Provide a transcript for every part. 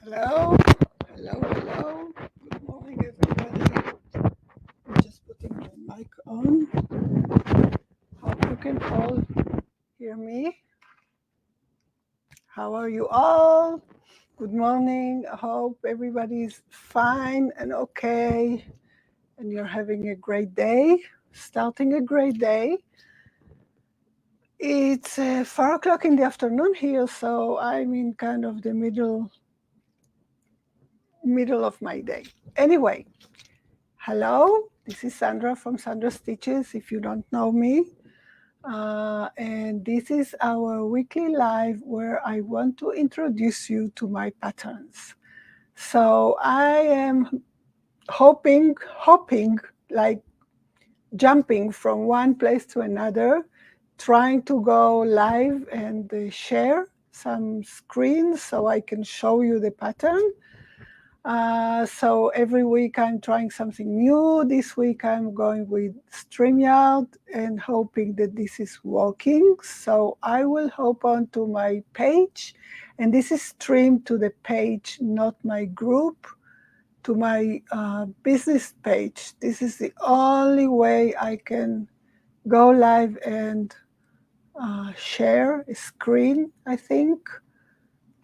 Hello, hello. Good morning, everybody. I'm just putting my mic on. Hope you can all hear me. How are you all? Good morning. I hope everybody's fine and okay, and you're having a great day, starting a great day. It's 4 o'clock in the afternoon here, so I'm in kind of the middle of my day. Anyway, hello, this is Sandra from SandraStitches, if you don't know me. And this is our weekly live where I want to introduce you to my patterns. So I am hoping, like jumping from one place to another, trying to go live and share some screens so I can show you the pattern. So every week I'm trying something new. This week I'm going with StreamYard and hoping that this is working. So I will hop on to my page, and this is streamed to the page, not my group, to my business page. This is the only way I can go live and share a screen, I think.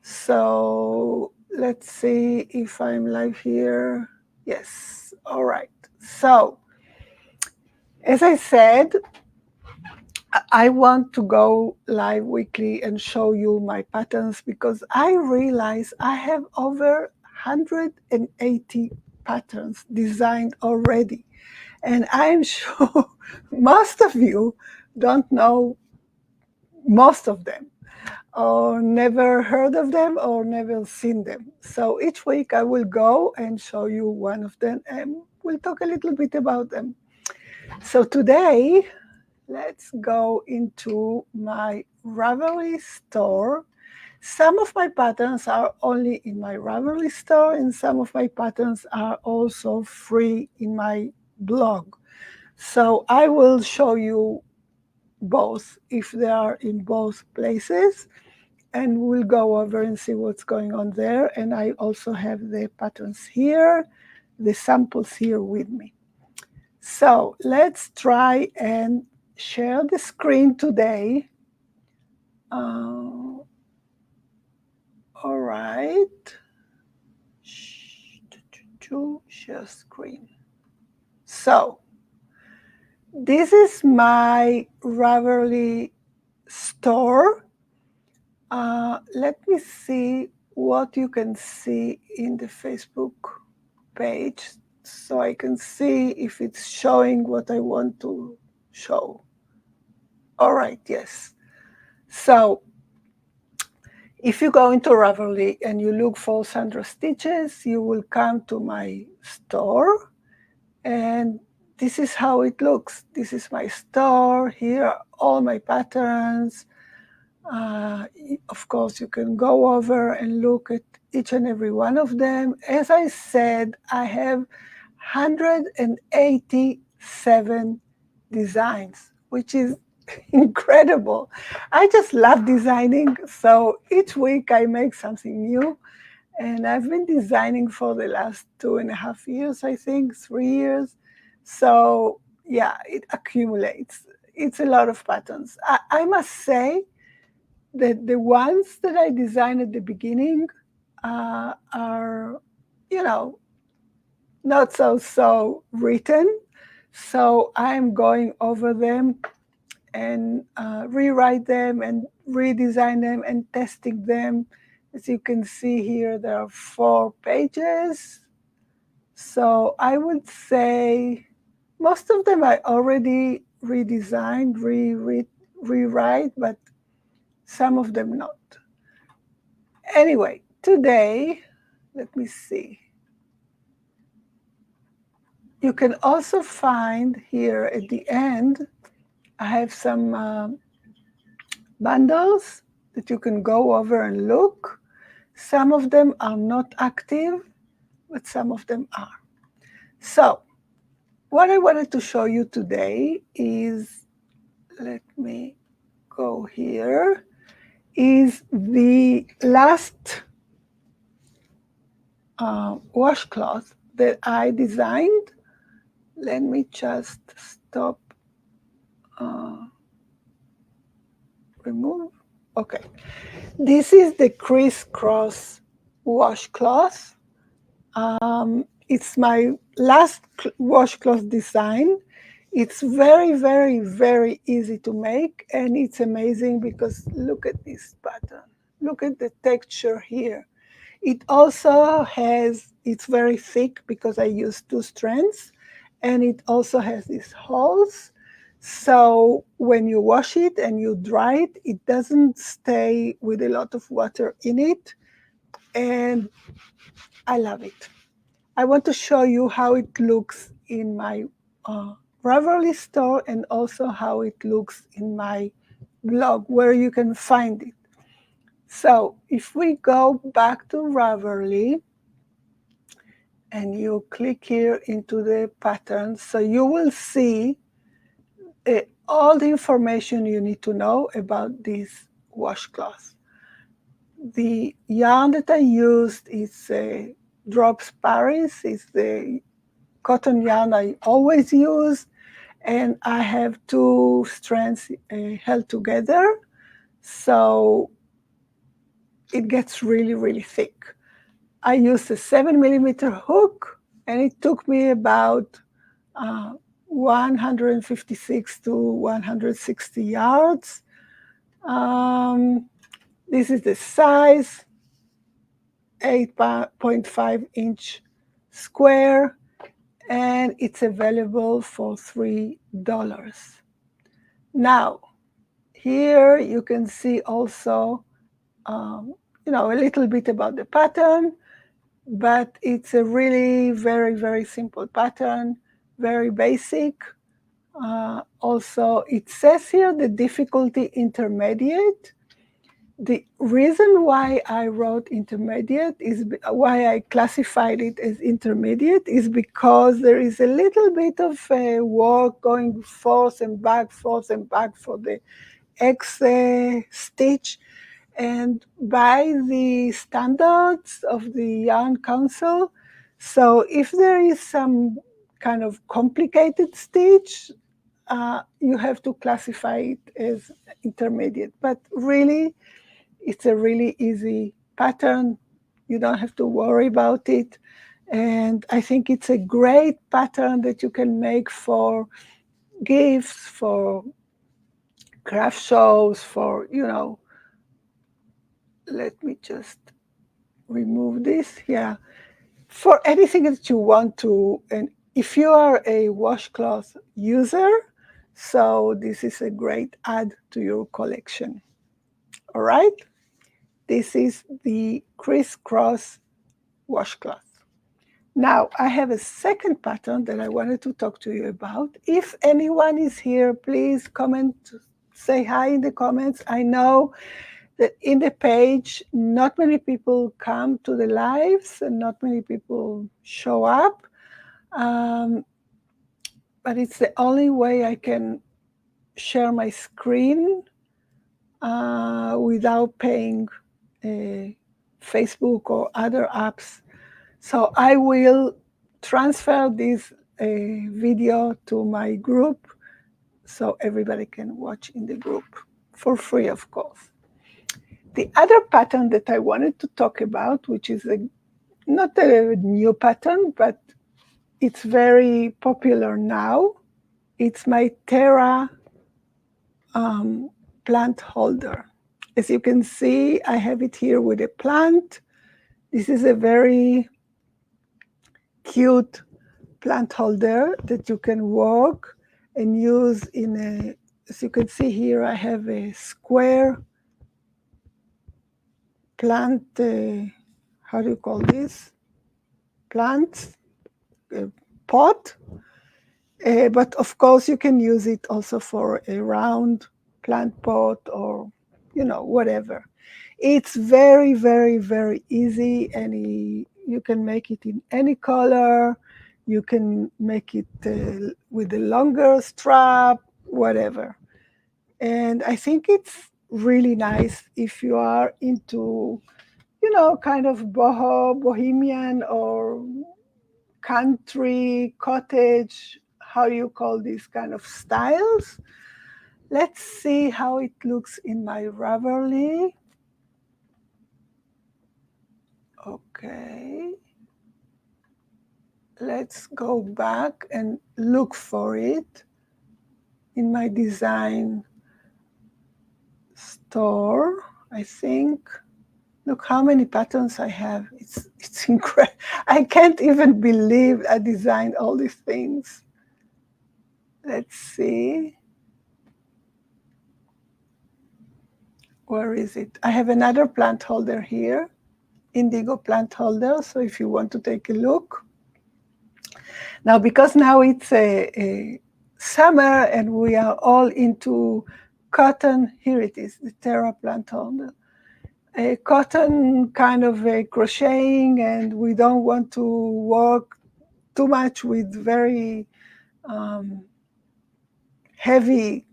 So let's see if I'm live here. Yes, all right. So as I said, I want to go live weekly and show you my patterns because I realize I have over 180 patterns designed already. And I'm sure most of you don't know most of them, or never heard of them, or never seen them. So each week I will go and show you one of them, and we'll talk a little bit about them. So today, let's go into my Ravelry store. Some of my patterns are only in my Ravelry store, and some of my patterns are also free in my blog. So I will show you both if they are in both places, and we'll go over and see what's going on there. And I also have the patterns here, the samples here with me. So let's try and share the screen today. All right. Share screen. So this is my Ravelry store. Let me see what you can see in the Facebook page so I can see if it's showing what I want to show. All right, yes. So if you go into Ravelry and you look for SandraStitches, you will come to my store, and this is how it looks. This is my store. Here are all my patterns. Of course, you can go over and look at each and every one of them. As I said, I have 187 designs, which is incredible. I just love designing. So each week I make something new. And I've been designing for the last 2.5 years, I think, 3 years. So yeah, it accumulates. It's a lot of patterns. I must say that the ones that I designed at the beginning are, not so written. So I'm going over them and rewrite them and redesign them and testing them. As you can see here, there are 4 pages. So I would say most of them I already redesigned, rewrite, but some of them not. Anyway, today, let me see. You can also find here at the end, I have some bundles that you can go over and look. Some of them are not active, but some of them are. So what I wanted to show you today is, let me go here, is the last washcloth that I designed. Let me just stop, remove. Okay. This is the crisscross washcloth. It's my last washcloth design. It's very, very, very easy to make, and it's amazing because look at this pattern. Look at the texture here. It also has, it's very thick because I use 2 strands, and it also has these holes. So when you wash it and you dry it, it doesn't stay with a lot of water in it, and I love it. I want to show you how it looks in my Ravelry store, and also how it looks in my blog where you can find it. So if we go back to Ravelry and you click here into the patterns, so you will see all the information you need to know about this washcloth. The yarn that I used is Drops Paris. It's the cotton yarn I always use, and I have 2 strands held together, so it gets really, really thick. I used a 7mm hook, and it took me about 156 to 160 yards. This is the size, 8.5-inch square, and it's available for $3. Now, here you can see also, a little bit about the pattern, but it's a really very, very simple pattern, very basic. Also, it says here the difficulty intermediate. The reason why I wrote intermediate is why I classified it as intermediate is because there is a little bit of work going forth and back for the X stitch. And by the standards of the Yarn Council, so if there is some kind of complicated stitch, you have to classify it as intermediate. But really, it's a really easy pattern. You don't have to worry about it. And I think it's a great pattern that you can make for gifts, for craft shows, for, let me just remove this. Yeah. For anything that you want to, and if you are a washcloth user, so this is a great add to your collection. All right. This is the crisscross washcloth. Now, I have a second pattern that I wanted to talk to you about. If anyone is here, please comment, say hi in the comments. I know that in the page, not many people come to the lives and not many people show up. But it's the only way I can share my screen without paying Facebook or other apps. So I will transfer this video to my group so everybody can watch in the group for free, of course. The other pattern that I wanted to talk about, which is not a new pattern, but it's very popular now. It's my Terra plant holder. As you can see, I have it here with a plant. This is a very cute plant holder that you can work and use in a, as you can see here, I have a square plant, how do you call this? Plant pot. But of course, you can use it also for a round plant pot or, whatever. It's very, very, very easy, and you can make it in any color. You can make it with a longer strap, whatever. And I think it's really nice if you are into you know, kind of bohemian or country, cottage, how you call these kind of styles. Let's see how it looks in my Ravelry. Okay. Let's go back and look for it in my design store, I think. Look how many patterns I have. It's incredible. I can't even believe I designed all these things. Let's see. Where is it? I have another plant holder here, indigo plant holder. So if you want to take a look. Now, because now it's a summer and we are all into cotton, here it is, the Terra plant holder. A cotton kind of a crocheting, and we don't want to work too much with very heavy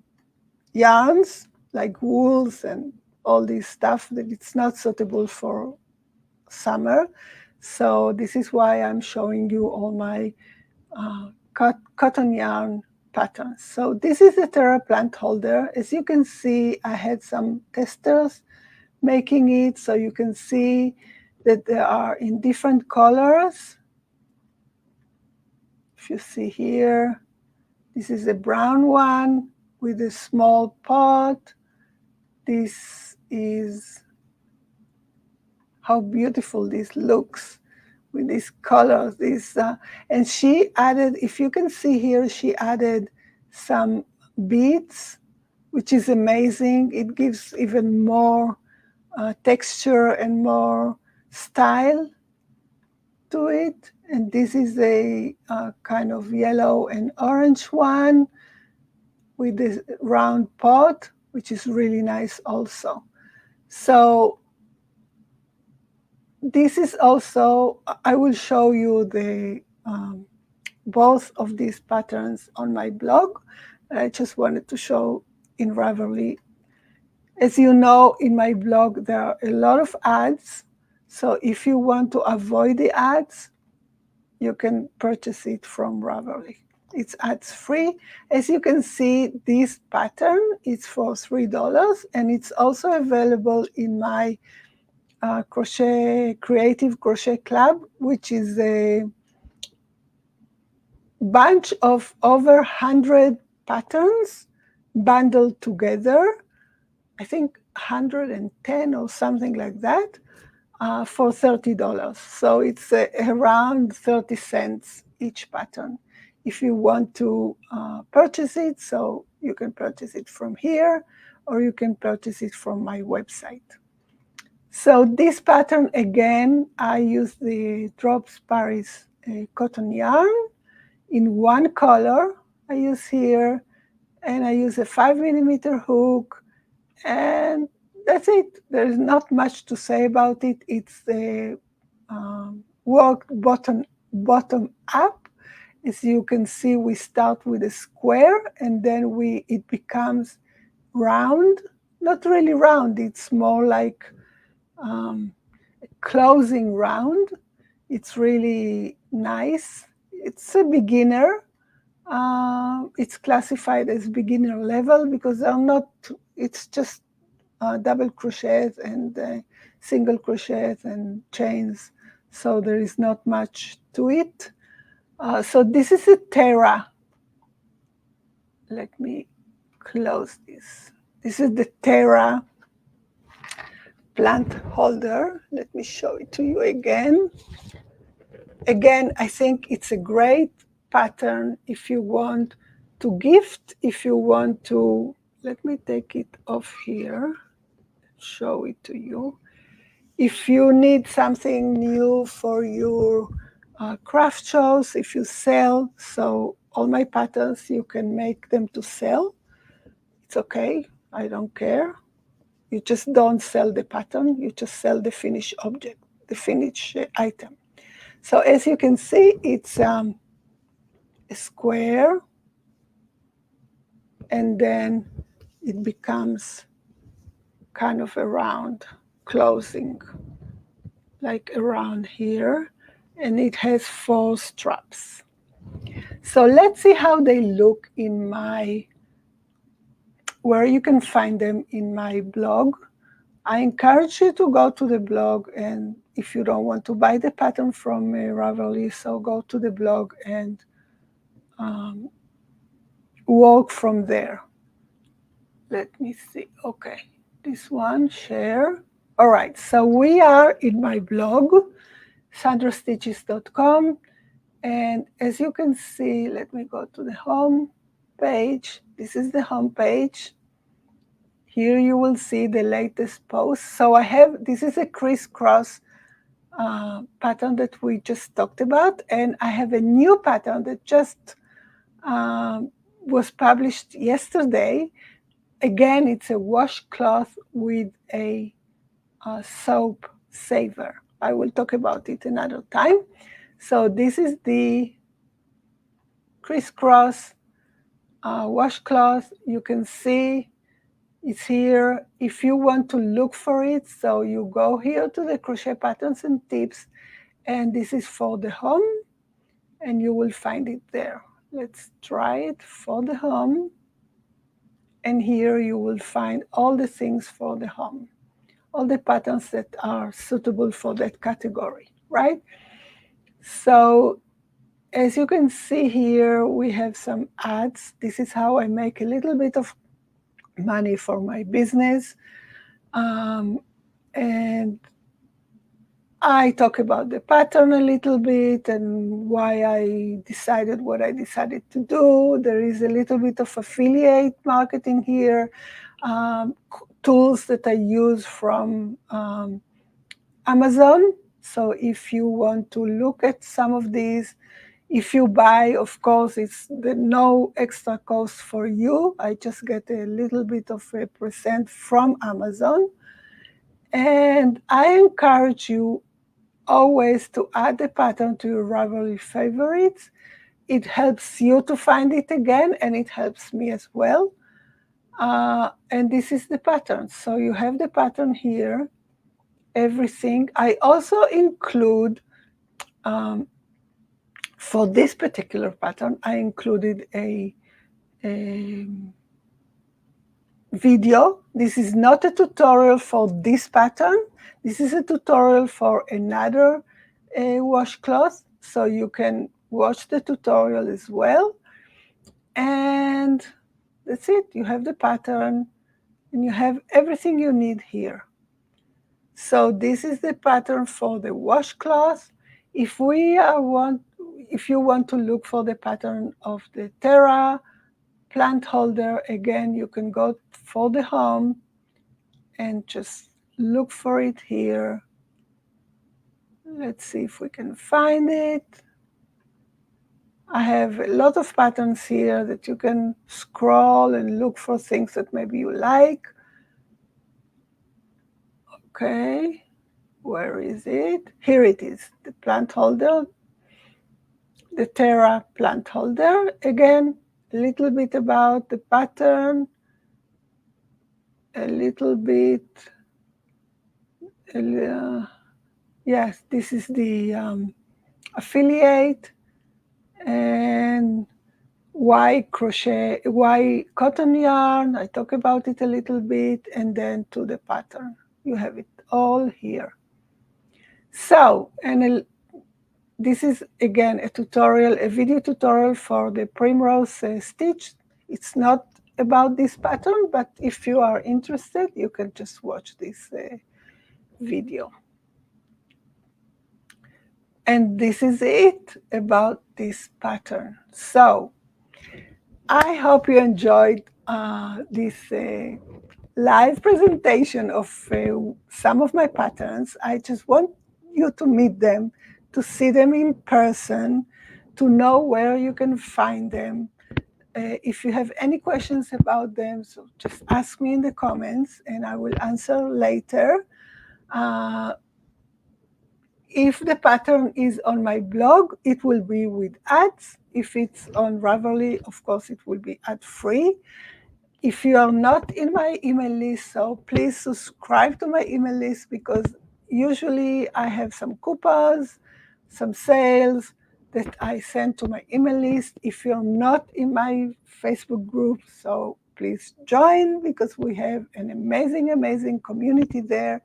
yarns like wools and all this stuff that it's not suitable for summer. So this is why I'm showing you all my cotton yarn patterns. So this is the Terra plant holder. As you can see, I had some testers making it, so you can see that they are in different colors. If you see here, this is a brown one with a small pot. This is how beautiful this looks with these colors. And she added, if you can see here, she added some beads, which is amazing. It gives even more texture and more style to it. And this is a kind of yellow and orange one with this round pot, which is really nice also. So this is also, I will show you the both of these patterns on my blog. I just wanted to show in Ravelry. As you know, in my blog, there are a lot of ads. So if you want to avoid the ads, you can purchase it from Ravelry. It's ads free. As you can see, this pattern is for $3, and it's also available in my Creative Crochet Club, which is a bunch of over 100 patterns bundled together. I think 110 or something like that, for $30. So it's around 30 cents each pattern. If you want to purchase it, so you can purchase it from here, or you can purchase it from my website. So this pattern, again, I use the Drops Paris cotton yarn in one color. I use here, and I use a 5mm hook, and that's it. There's not much to say about it. It's the worked bottom up. As you can see, we start with a square, and then it becomes round. Not really round. It's more like closing round. It's really nice. It's a beginner. It's classified as beginner level because they're not, it's just double crochets and single crochets and chains. So there is not much to it. So this is a Terra. Let me close this. This is the Terra plant holder. Let me show it to you again. Again, I think it's a great pattern if you want to gift, if you want to, let me take it off here, show it to you. If you need something new for your craft shows, if you sell, so all my patterns, you can make them to sell. It's okay, I don't care. You just don't sell the pattern, you just sell the finished object, the finished item. So as you can see, it's a square, and then it becomes kind of a round closing. like around here, and it has 4 straps. So let's see how they look in my, where you can find them in my blog. I encourage you to go to the blog, and if you don't want to buy the pattern from Ravelry, so go to the blog and work from there. Let me see. Okay, this one, share. All right, so we are in my blog, SandraStitches.com. And as you can see, let me go to the home page. This is the home page. Here you will see the latest post. So I have, this is a crisscross pattern that we just talked about. And I have a new pattern that just was published yesterday. Again, it's a washcloth with a soap saver. I will talk about it another time. So this is the crisscross washcloth. You can see it's here. If you want to look for it, so you go here to the crochet patterns and tips, and this is for the home, and you will find it there. Let's try it for the home. And here you will find all the things for the home, all the patterns that are suitable for that category, right? So as you can see here, we have some ads. This is how I make a little bit of money for my business. And I talk about the pattern a little bit and why I decided what I decided to do. There is a little bit of affiliate marketing here, tools that I use from Amazon. So if you want to look at some of these, if you buy, of course, it's no extra cost for you. I just get a little bit of a percent from Amazon. And I encourage you always to add the pattern to your Ravelry favorites. It helps you to find it again, and it helps me as well. And this is the pattern. So you have the pattern here, everything. I also include, for this particular pattern, I included a video. This is not a tutorial for this pattern. This is a tutorial for another washcloth, so you can watch the tutorial as well. And that's it. You have the pattern, and you have everything you need here. So this is the pattern for the washcloth. If you want to look for the pattern of the Terra plant holder, again, you can go for the home and just look for it here. Let's see if we can find it. I have a lot of patterns here that you can scroll and look for things that maybe you like. Okay, where is it? Here it is, the plant holder, the Terra plant holder. Again, a little bit about the pattern, a little bit, yes, this is the affiliate, and why crochet, why cotton yarn, I talk about it a little bit, and then to the pattern. You have it all here. So, and this is again a tutorial, a video tutorial for the primrose stitch. It's not about this pattern, but if you are interested, you can just watch this video. And this is it about this pattern. So I hope you enjoyed this live presentation of some of my patterns. I just want you to meet them, to see them in person, to know where you can find them. If you have any questions about them, so just ask me in the comments and I will answer later. If the pattern is on my blog, it will be with ads. If it's on Ravelry, of course, it will be ad-free. If you are not in my email list, so please subscribe to my email list, because usually I have some coupons, some sales that I send to my email list. If you're not in my Facebook group, so please join, because we have an amazing, amazing community there,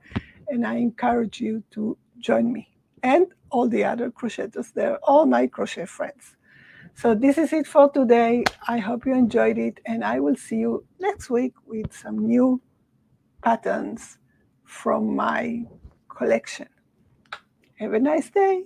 and I encourage you to join me and all the other crocheters there, all my crochet friends. So this is it for today. I hope you enjoyed it, and I will see you next week with some new patterns from my collection. Have a nice day.